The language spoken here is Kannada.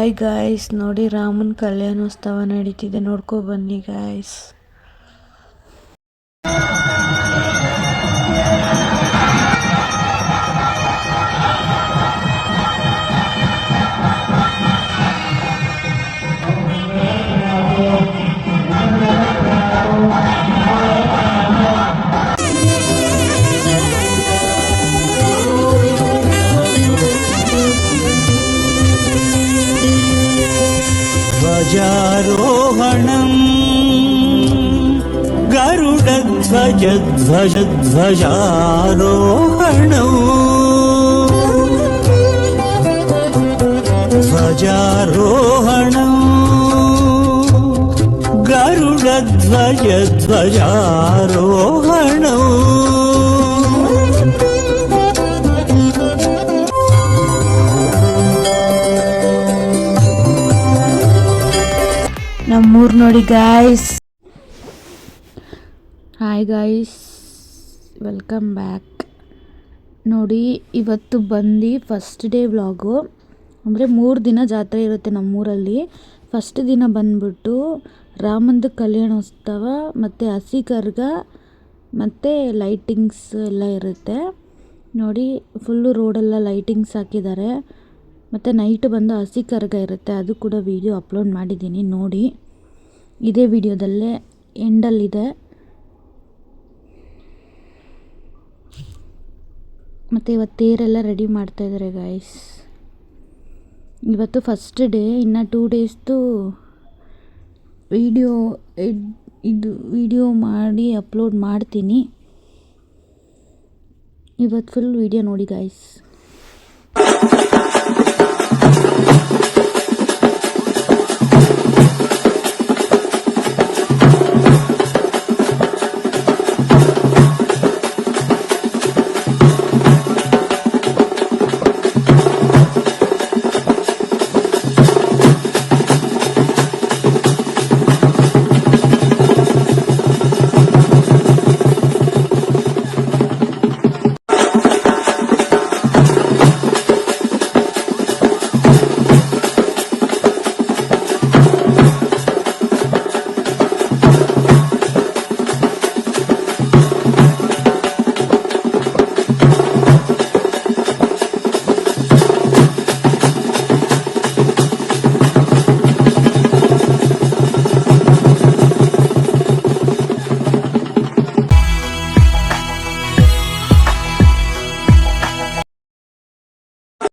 ಹಾಯ್ ಗಾಯ್ಸ್, ನೋಡಿ ರಾಮನ ಕಲ್ಯಾಣೋತ್ಸವ ನಡೀತಿದೆ, ನೋಡ್ಕೊ ಬನ್ನಿ ಗಾಯ್ಸ್. ध्वजारोहणं गरुडध्वजध्वजारोहणं ध्वजारोहणं गरुडध्वजध्वजारोहणं ನಮ್ಮೂರು ನೋಡಿ guys. Hi guys, welcome back. ನೋಡಿ, ಇವತ್ತು ಬಂದು ಫಸ್ಟ್ ಡೇ ವ್ಲಾಗು. ಅಂದರೆ 3 ದಿನ ಜಾತ್ರೆ ಇರುತ್ತೆ ನಮ್ಮೂರಲ್ಲಿ. ಫಸ್ಟ್ ದಿನ ಬಂದ್ಬಿಟ್ಟು ರಾಮಂದು ಕಲ್ಯಾಣೋತ್ಸವ ಮತ್ತು ಹಸಿ ಕರ್ಗ ಮತ್ತು ಲೈಟಿಂಗ್ಸ್ ಎಲ್ಲ ಇರುತ್ತೆ. ನೋಡಿ, ಫುಲ್ಲು ರೋಡೆಲ್ಲ ಲೈಟಿಂಗ್ಸ್ ಹಾಕಿದ್ದಾರೆ. ಮತ್ತು ನೈಟ್ ಬಂದು ಹಸಿ ಕರ್ಗ ಇರುತ್ತೆ, ಅದು ಕೂಡ ವಿಡಿಯೋ ಅಪ್ಲೋಡ್ ಮಾಡಿದ್ದೀನಿ ನೋಡಿ. ಇದೇ ವಿಡಿಯೋದಲ್ಲೇ ಎಂಡಲ್ಲಿದೆ. ಮತ್ತು ಇವತ್ತು ತೇರೆಲ್ಲ ರೆಡಿ ಮಾಡ್ತಾಯಿದ್ದಾರೆ ಗಾಯ್ಸ್. ಇವತ್ತು ಫಸ್ಟ್ ಡೇ, ಇನ್ನು 2 ಡೇಸ್ದು ವಿಡಿಯೋ ಮಾಡಿ ಅಪ್ಲೋಡ್ ಮಾಡ್ತೀನಿ. ಇವತ್ತು ಫುಲ್ ವಿಡಿಯೋ ನೋಡಿ ಗಾಯ್ಸ್.